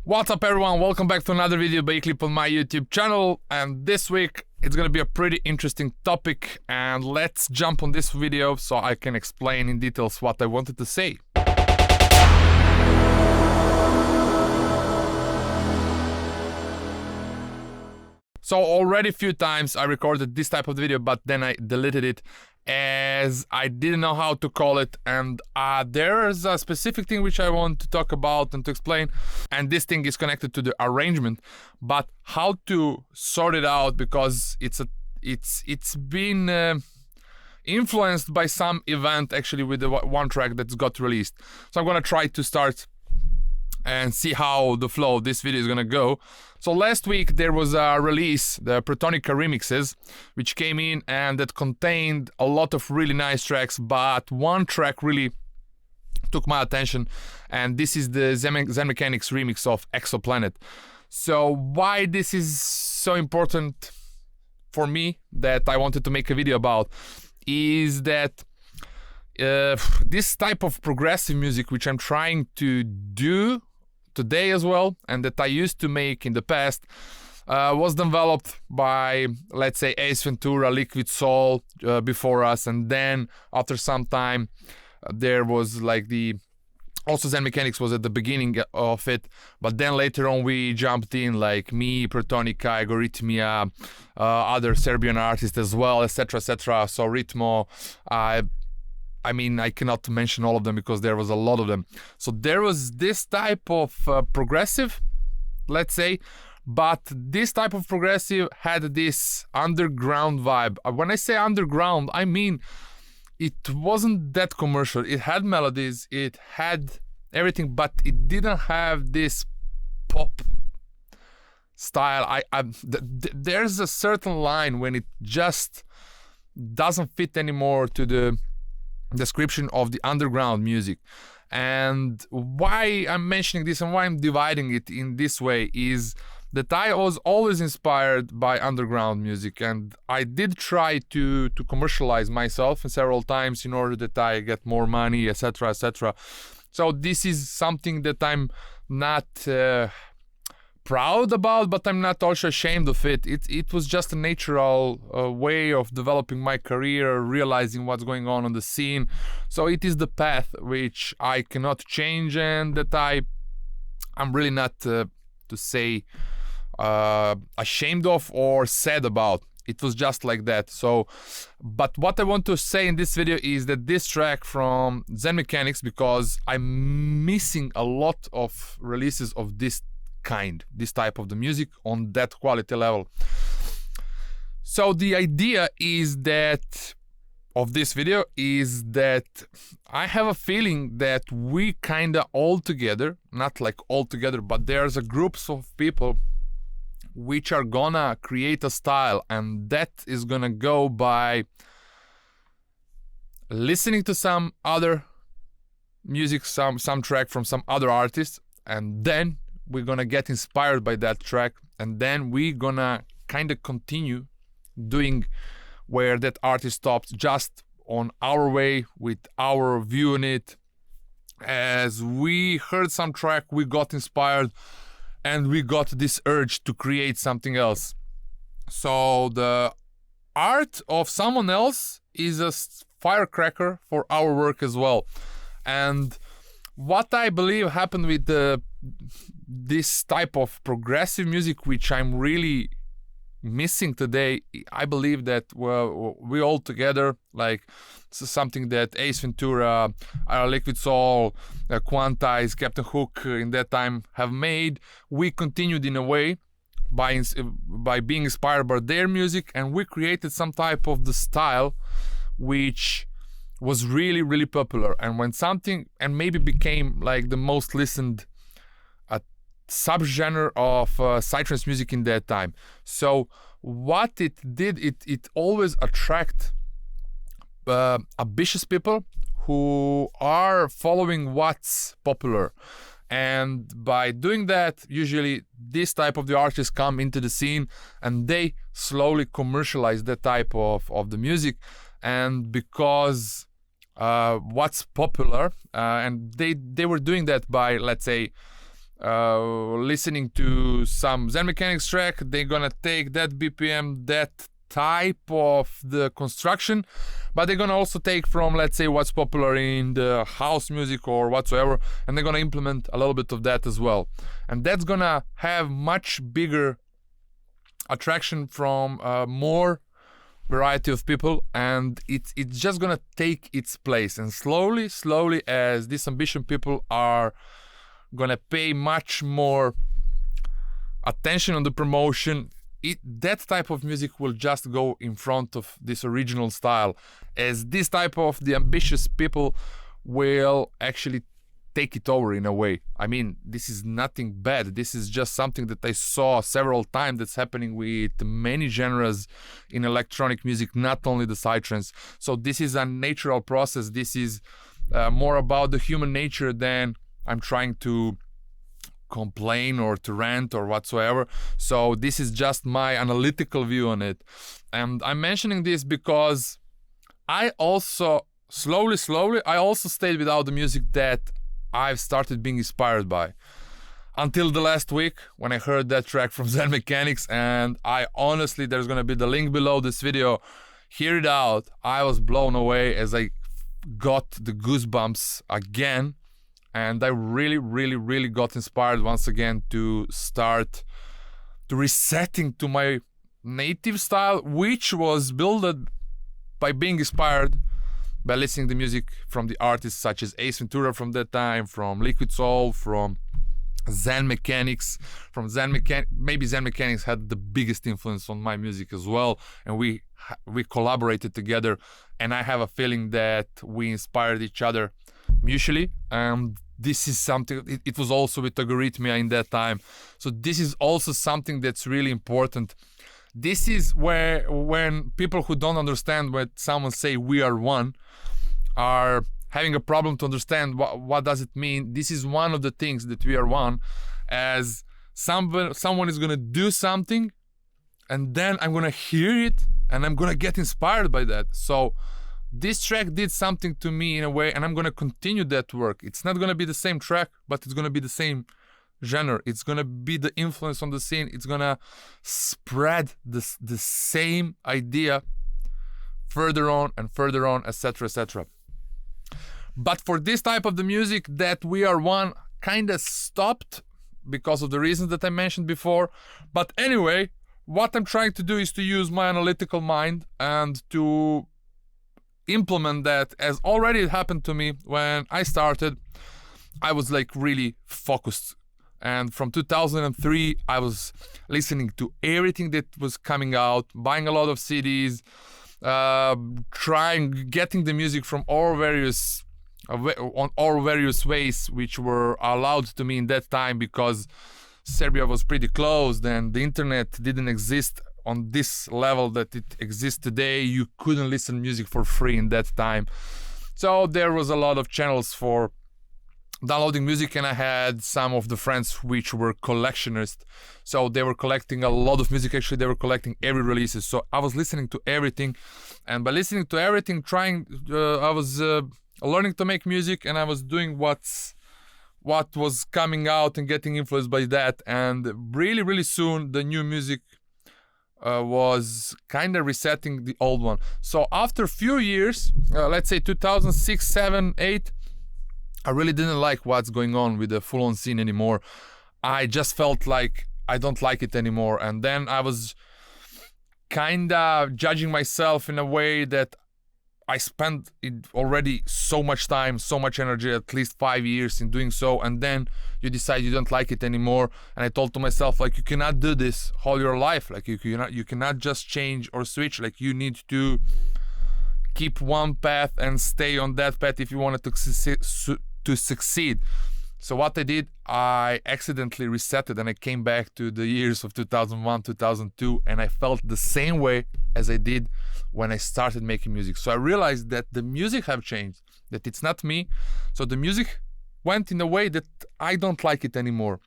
What's up everyone, welcome back to another video by Clip on my YouTube channel, and this week it's gonna be a pretty interesting topic, and let's jump on this video so I can explain in details what I wanted to say. So already a few times I recorded this type of video, but then I deleted it as I didn't know how to call it, and there's a specific thing which I want to talk about and to explain, and this thing is connected to the arrangement, but how to sort it out, because it's been influenced by some event actually with the one track that's got released. So I'm gonna try to start and see how the flow of this video is gonna go. So last week there was a release, the Protonica remixes, which came in and that contained a lot of really nice tracks, but one track really took my attention, and this is the Zen Mechanics remix of Exoplanet. So why this is so important for me that I wanted to make a video about is that this type of progressive music which I'm trying to do today as well, and that I used to make in the past, was developed by, let's say, Ace Ventura, Liquid Soul before us, and then after some time there was like also Zen Mechanics was at the beginning of it, but then later on we jumped in, like me, Protonica, Algorithmia, other Serbian artists as well, etc, etc. So Ritmo, I mean, I cannot mention all of them because there was a lot of them. So there was this type of progressive, let's say, but this type of progressive had this underground vibe. When I say underground, I mean it wasn't that commercial. It had melodies, it had everything, but it didn't have this pop style. There's a certain line when it just doesn't fit anymore to the description of the underground music. And why I'm mentioning this and why I'm dividing it in this way is that I was always inspired by underground music, and I did try to commercialize myself several times in order that I get more money, etc, etc. So this is something that I'm not proud about, but I'm not also ashamed of it. It was just a natural way of developing my career, realizing what's going on the scene. So it is the path which I cannot change, and that I'm really not to say ashamed of or sad about. It was just like that. So, but what I want to say in this video is that this track from Zen Mechanics, because I'm missing a lot of releases of this type of the music on that quality level. So the idea is that of this video is that I have a feeling that we kinda all together, not like all together, but there's a groups of people which are gonna create a style, and that is gonna go by listening to some other music, some track from some other artists, and then we're gonna get inspired by that track, and then we're gonna kind of continue doing where that artist stopped, just on our way with our view on it. As we heard some track, we got inspired and we got this urge to create something else. So the art of someone else is a firecracker for our work as well. And what I believe happened with this type of progressive music, which I'm really missing today, I believe that we all together, like something that Ace Ventura, Liquid Soul, Quantize, Captain Hook in that time have made, we continued in a way by being inspired by their music, and we created some type of the style which was really, really popular, and when something, and maybe became like the most listened subgenre of Psytrance music in that time. So what it did, it always attract ambitious people who are following what's popular, and by doing that, usually this type of the artists come into the scene and they slowly commercialize that type of the music. And because what's popular, and they were doing that by, let's say, listening to some Zen Mechanics track, they're gonna take that BPM, that type of the construction, but they're gonna also take from, let's say, what's popular in the house music or whatsoever, and they're gonna implement a little bit of that as well. And that's gonna have much bigger attraction from more variety of people, and it's just gonna take its place. And slowly, as these ambition people are gonna pay much more attention on the promotion, that type of music will just go in front of this original style, as this type of the ambitious people will actually take it over in a way. I mean, this is nothing bad. This is just something that I saw several times that's happening with many genres in electronic music, not only the Psytrance. So this is a natural process. This is more about the human nature than I'm trying to complain or to rant or whatsoever. So this is just my analytical view on it. And I'm mentioning this because I also slowly I also stayed without the music that I've started being inspired by, until the last week when I heard that track from Zen Mechanics. And I honestly, there's gonna be the link below this video, hear it out. I was blown away as I got the goosebumps again. And I really got inspired once again to start to resetting to my native style, which was built by being inspired by listening to music from the artists such as Ace Ventura from that time, from Liquid Soul, from Zen Mechanics. Maybe Zen Mechanics had the biggest influence on my music as well, and we collaborated together, and I have a feeling that we inspired each other mutually. This is something, it was also with Algorithmia in that time. So this is also something that's really important. This is where, when people who don't understand what someone say we are one are having a problem to understand what does it mean. This is one of the things that we are one, as someone is gonna do something and then I'm gonna hear it and I'm gonna get inspired by that. So this track did something to me in a way, and I'm gonna continue that work. It's not gonna be the same track, but it's gonna be the same genre. It's gonna be the influence on the scene. It's gonna spread the same idea further on, etc., etc. But for this type of the music, that we are one kind of stopped because of the reasons that I mentioned before. But anyway, what I'm trying to do is to use my analytical mind and to implement that, as already it happened to me when I started. I was like really focused, and from 2003 I was listening to everything that was coming out, buying a lot of CDs, getting the music from all various ways which were allowed to me in that time, because Serbia was pretty closed and the internet didn't exist on this level that it exists today. You couldn't listen to music for free in that time. So there was a lot of channels for downloading music, and I had some of the friends which were collectionists. So they were collecting a lot of music. Actually, they were collecting every releases. So I was listening to everything, and by listening to everything, I was learning to make music, and I was doing what was coming out and getting influenced by that. And really soon the new music was kind of resetting the old one. So after a few years, let's say 2006, 7, 8, I really didn't like what's going on with the full-on scene anymore. I just felt like I don't like it anymore. And then I was kind of judging myself in a way that I spent already so much time, so much energy, at least 5 years in doing so, and then you decide you don't like it anymore. And I told to myself, like, you cannot do this all your life. Like, you cannot just change or switch. Like, you need to keep one path and stay on that path if you wanted to succeed. So what I did, I accidentally reset it, and I came back to the years of 2001, 2002, and I felt the same way as I did when I started making music. So I realized that the music have changed, that it's not me. So the music went in a way that I don't like it anymore.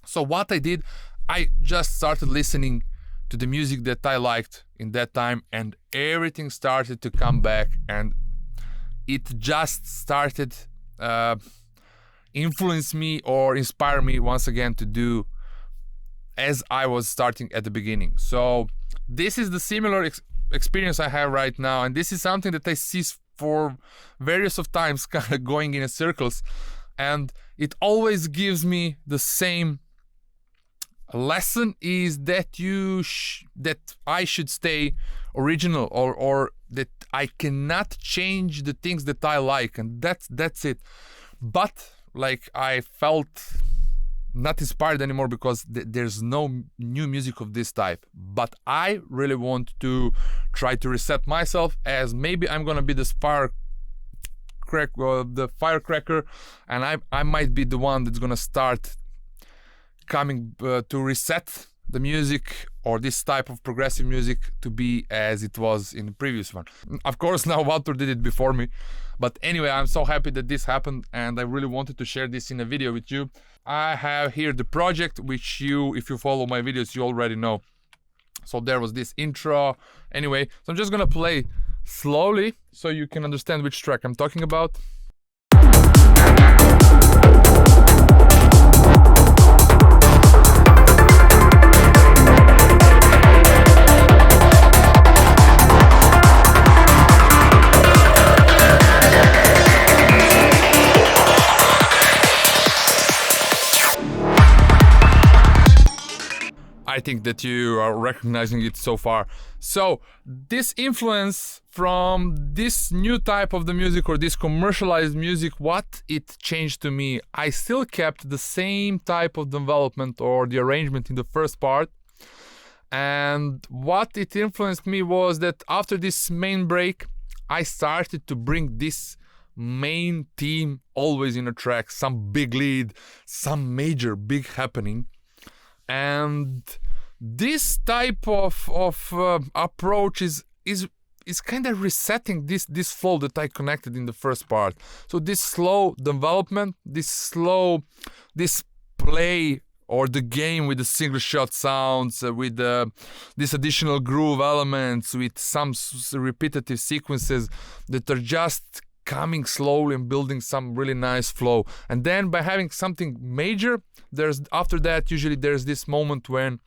So what I did, I just started listening to the music that I liked in that time, and everything started to come back, and it just started influence me or inspire me once again to do as I was starting at the beginning. So this is the similar experience I have right now, and this is something that I see for various of times kind of going in circles, and it always gives me the same lesson, is that that I should stay original, or that I cannot change the things that I like, and that's it. But like, I felt not inspired anymore because there's no new music of this type. But I really want to try to reset myself, as maybe I'm gonna be the firecracker, and I might be the one that's gonna start coming to reset the music, or this type of progressive music, to be as it was in the previous one. Of course, now Walter did it before me, but anyway, I'm so happy that this happened, and I really wanted to share this in a video with you. I have here the project, which if you follow my videos, you already know. So there was this intro. Anyway, so I'm just gonna play slowly so you can understand which track I'm talking about. I think that you are recognizing it so far. So this influence from this new type of the music, or this commercialized music, what it changed to me, I still kept the same type of development or the arrangement in the first part. And what it influenced me was that after this main break, I started to bring this main theme always in a track, some big lead, some major big happening. And this type of approach is kind of resetting this flow that I connected in the first part. So this slow development, this play, or the game with the single shot sounds, with this additional groove elements, with some repetitive sequences that are just coming slowly and building some really nice flow. And then by having something major, after that usually there's this moment when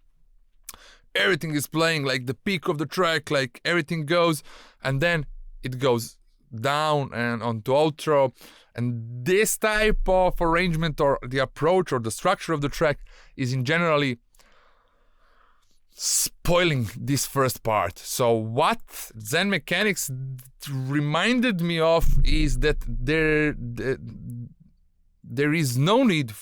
everything is playing, like the peak of the track, like everything goes, and then it goes down and onto outro. And this type of arrangement, or the approach or the structure of the track, is in generally spoiling this first part. So what Zen Mechanics reminded me of is that there is no need,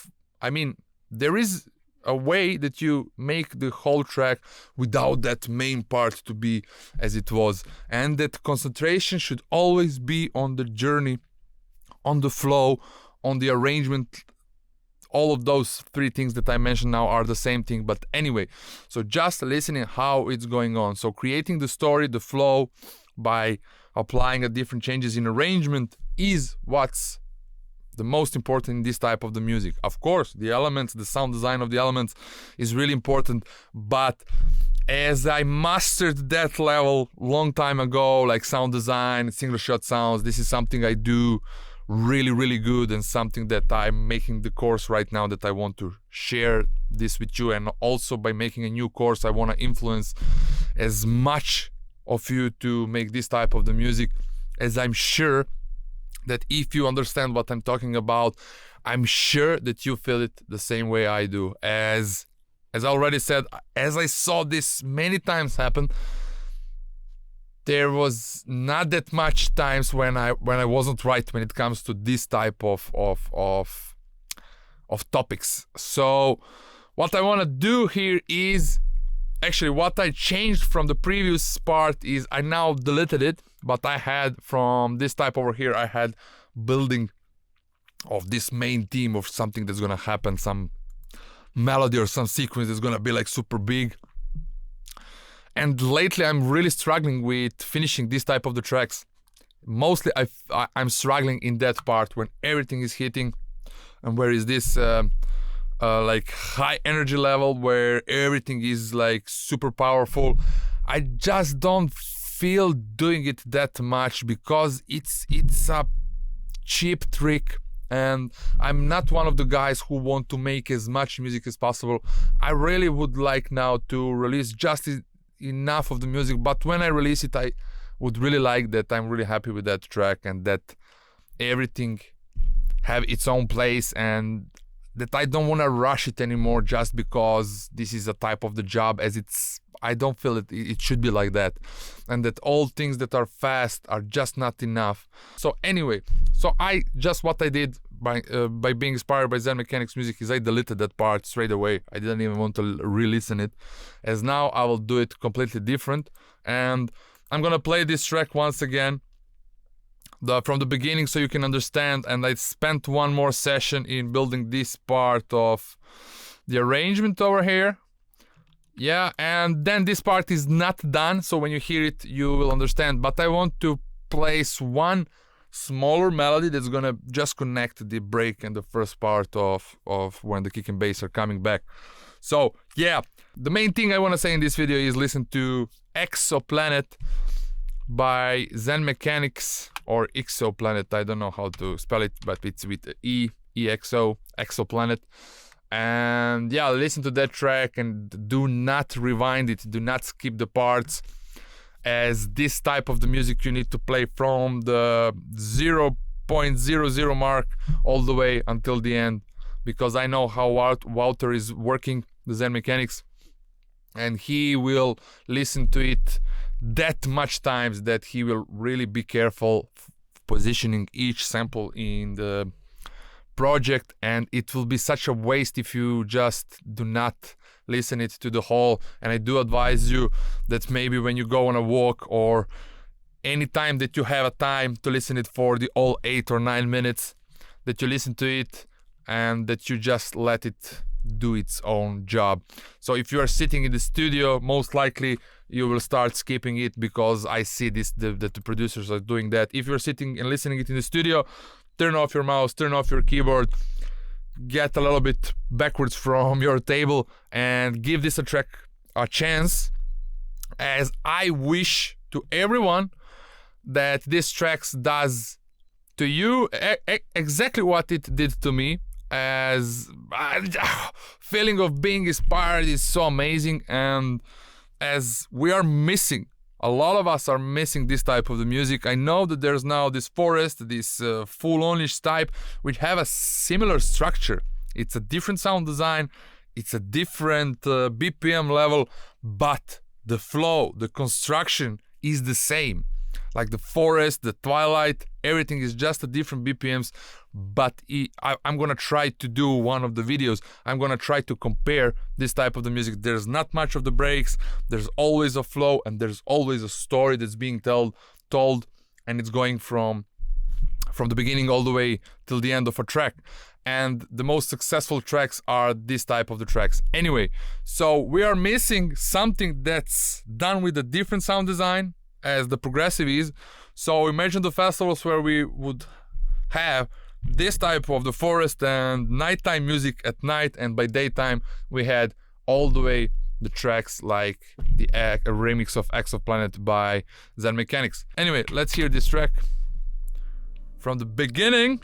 there is a way that you make the whole track without that main part to be as it was, and that concentration should always be on the journey, on the flow, on the arrangement. All of those three things that I mentioned now are the same thing, but anyway, so just listening how it's going on. So creating the story, the flow, by applying a different changes in arrangement is what's the most important in this type of the music. Of course, the elements, the sound design of the elements is really important, but as I mastered that level long time ago, like sound design, single shot sounds, this is something I do really, really good, and something that I'm making the course right now that I want to share this with you. And also by making a new course, I want to influence as much of you to make this type of the music, as I'm sure that if you understand what I'm talking about, I'm sure that you feel it the same way I do. As I already said, as I saw this many times happen, there was not that much times when I wasn't right when it comes to this type of topics. So what I want to do here is, actually what I changed from the previous part is I now deleted it, but I had from this type over here, I had building of this main theme of something that's gonna happen, some melody or some sequence that's gonna be like super big. And lately I'm really struggling with finishing this type of the tracks. Mostly I'm struggling in that part when everything is hitting, and where is this like high energy level where everything is like super powerful. I just don't feel doing it that much, because it's a cheap trick and I'm not one of the guys who want to make as much music as possible. I really would like now to release just enough of the music, but when I release it, I would really like that I'm really happy with that track, and that everything have its own place, and that I don't want to rush it anymore just because this is a type of the job, as I don't feel it should be like that, and that all things that are fast are just not enough. So anyway, what I did by being inspired by Zen Mechanics music is I deleted that part straight away. I didn't even want to re-listen it, as now I will do it completely different, and I'm gonna play this track once again from the beginning so you can understand. And I spent one more session in building this part of the arrangement over here. Yeah, and then this part is not done, so when you hear it you will understand. But I want to place one smaller melody that's gonna just connect the break and the first part of when the kick and bass are coming back. So yeah, the main thing I want to say in this video is listen to Exoplanet by Zen Mechanics, or Exoplanet, I don't know how to spell it, but it's with EXO, Exoplanet. And yeah, listen to that track and do not rewind it, do not skip the parts, as this type of the music you need to play from the 0.00 mark all the way until the end, because I know how Wouter is working the Zen Mechanics, and he will listen to it that much times that he will really be careful positioning each sample in the project, and it will be such a waste if you just do not listen it to the whole. And I do advise you that maybe when you go on a walk, or any time that you have a time to listen it for the all 8 or 9 minutes, that you listen to it and that you just let it do its own job. So if you are sitting in the studio, most likely you will start skipping it, because I see this that the producers are doing that. If you're sitting and listening it in the studio, turn off your mouse, turn off your keyboard, get a little bit backwards from your table, and give this a track a chance, as I wish to everyone that this track does to you exactly what it did to me. As feeling of being inspired is so amazing, and as we are missing, a lot of us are missing this type of the music. I know that there's now this forest, this full-onish type, which have a similar structure. It's a different sound design, it's a different BPM level, but the flow, the construction is the same. Like the forest, the twilight, everything is just a different BPMs. But I'm gonna try to do one of the videos. I'm gonna try to compare this type of the music. There's not much of the breaks, there's always a flow, and there's always a story that's being told, and it's going from the beginning all the way till the end of a track. And the most successful tracks are this type of the tracks. Anyway, so we are missing something that's done with a different sound design, as the progressive is. So imagine the festivals where we would have this type of the forest and nighttime music at night, and by daytime we had all the way the tracks like the remix of Exoplanet by Zen Mechanics. Anyway, let's hear this track from the beginning.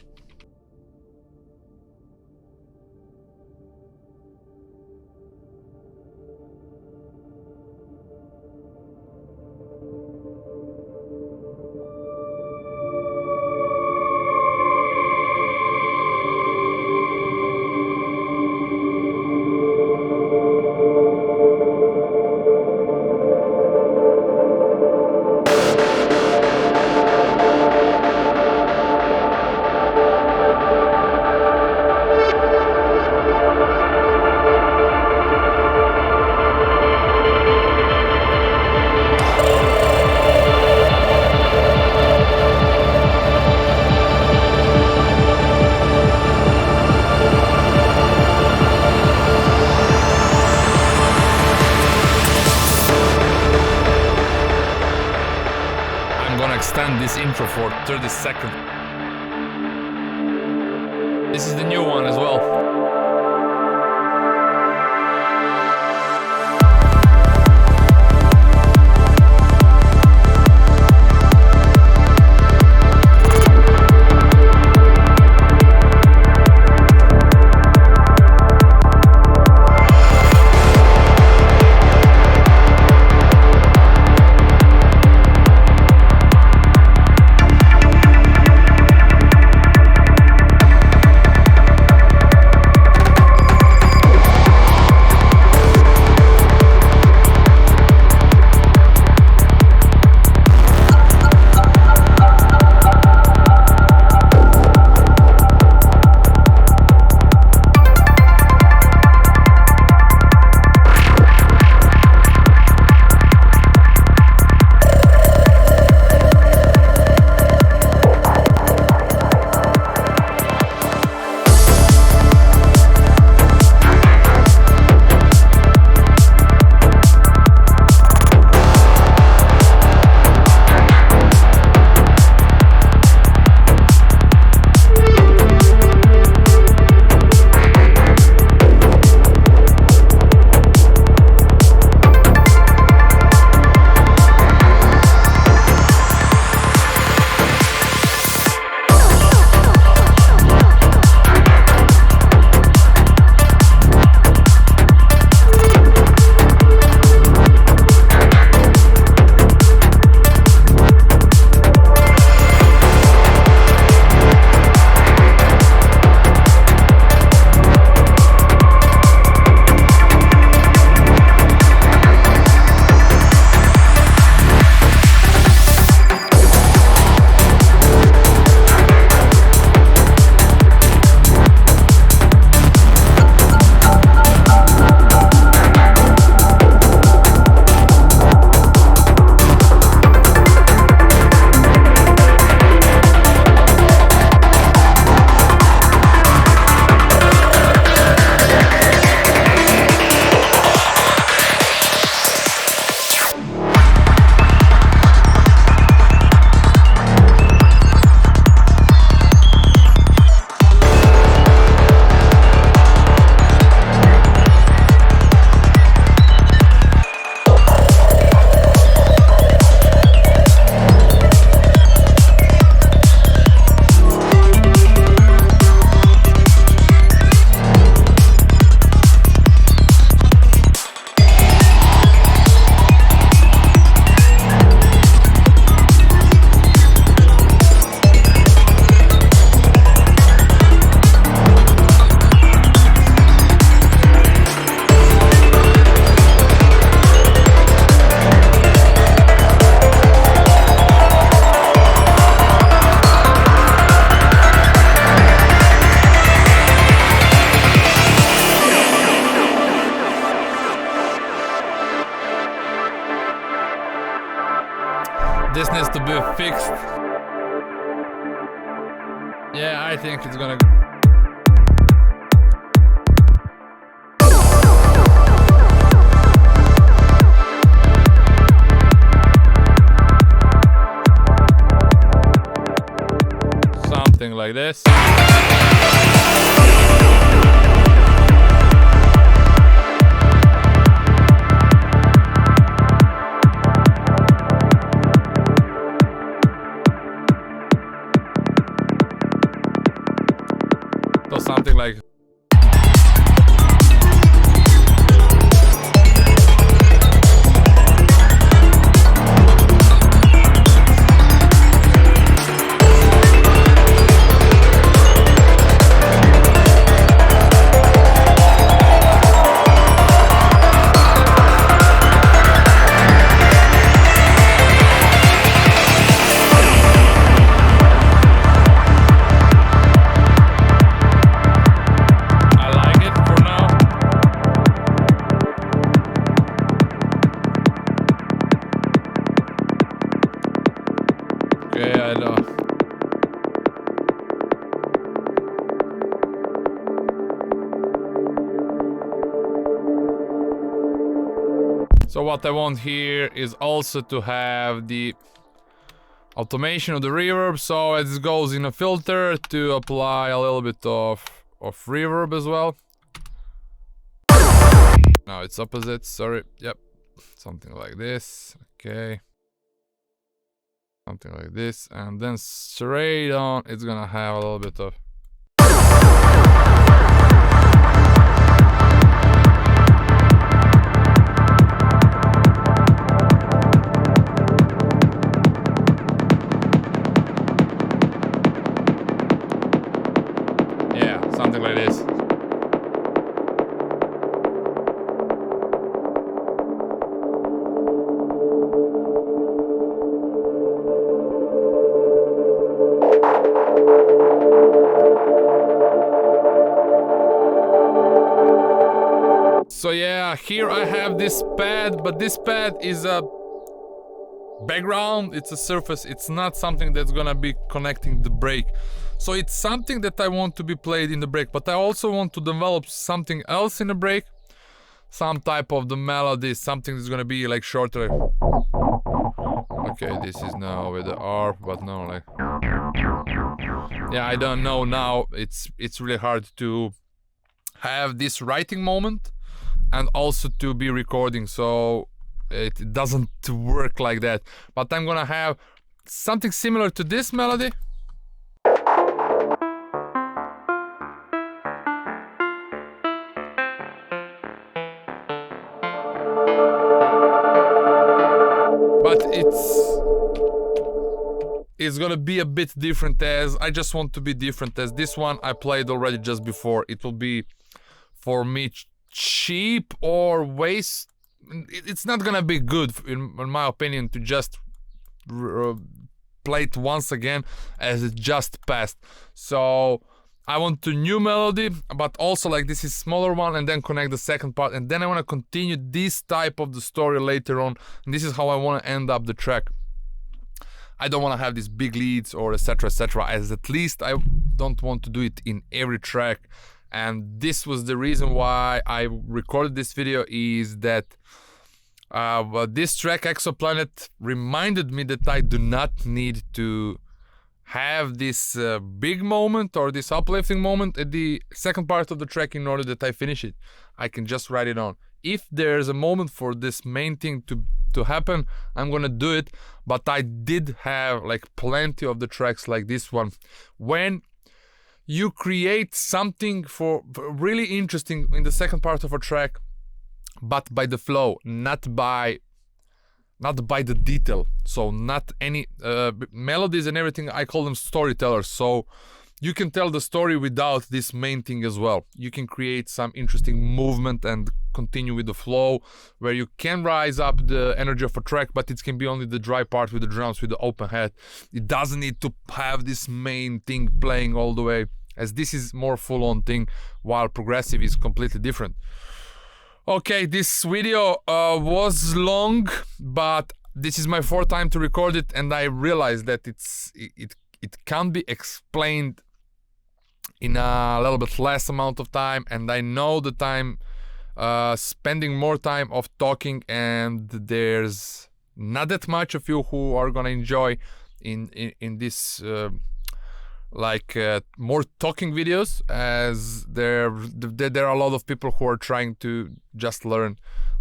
Extend this intro for 30 seconds. This is the new one as well. this needs to be fixed. Yeah, I think it's gonna... something like this. So something like... I know. So what I want here is also to have the automation of the reverb, so it goes in a filter to apply a little bit of reverb as well. No, it's opposite, sorry, yep. Something like this, okay. Something like this, and then straight on it's gonna have a little bit of... yeah, something like this. So yeah, here I have this pad, but this pad is a background, it's a surface, it's not something that's gonna be connecting the break. So it's something that I want to be played in the break, but I also want to develop something else in the break. Some type of the melody, something that's gonna be like shorter. Okay, this is now with the ARP, but no, like... yeah, I don't know now, it's really hard to have this writing moment and also to be recording, so it doesn't work like that. But I'm gonna have something similar to this melody. But it's gonna be a bit different, as I just want to be different, as this one I played already just before. It will be for me cheap or waste. It's not gonna be good in my opinion to just play it once again as it just passed. So I want a new melody, but also like this is smaller one, and then connect the second part, and then I want to continue this type of the story later on, and this is how I want to end up the track. I don't want to have these big leads or etc, as at least I don't want to do it in every track. And this was the reason why I recorded this video, is that this track Exoplanet reminded me that I do not need to have this big moment or this uplifting moment at the second part of the track in order that I finish it. I can just write it on. If there's a moment for this main thing to happen, I'm gonna do it, but I did have like plenty of the tracks like this one. When you create something for really interesting in the second part of a track, but by the flow, not by the detail. So not any melodies and everything, I call them storytellers. So you can tell the story without this main thing as well. You can create some interesting movement and continue with the flow, where you can rise up the energy of a track, but it can be only the dry part with the drums, with the open head. It doesn't need to have this main thing playing all the way, as this is more full-on thing, while progressive is completely different. Okay, this video was long, but this is my fourth time to record it, and I realized that it can be explained in a little bit less amount of time, and I know the time spending more time of talking, and there's not that much of you who are gonna enjoy in this more talking videos, as there are a lot of people who are trying to just learn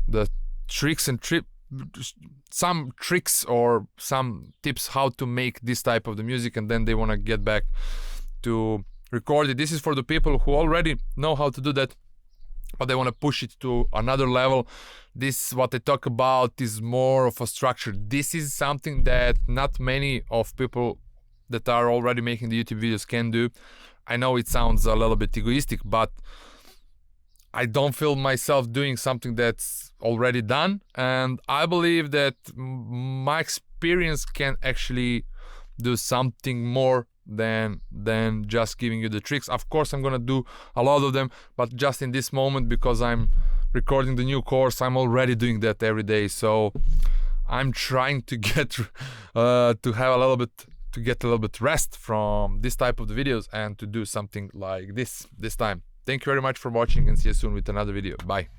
the tricks and some tricks or some tips how to make this type of the music, and then they want to get back to record it. This is for the people who already know how to do that, but they want to push it to another level. This, what I talk about, is more of a structure. This is something that not many of people that are already making the YouTube videos can do. I know it sounds a little bit egoistic, but I don't feel myself doing something that's already done, and I believe that my experience can actually do something more than just giving you the tricks. Of course, I'm gonna do a lot of them, but just in this moment, because I'm recording the new course, I'm already doing that every day. So I'm trying to get to get a little bit rest from this type of the videos and to do something like this time. Thank you very much for watching, and see you soon with another video. Bye.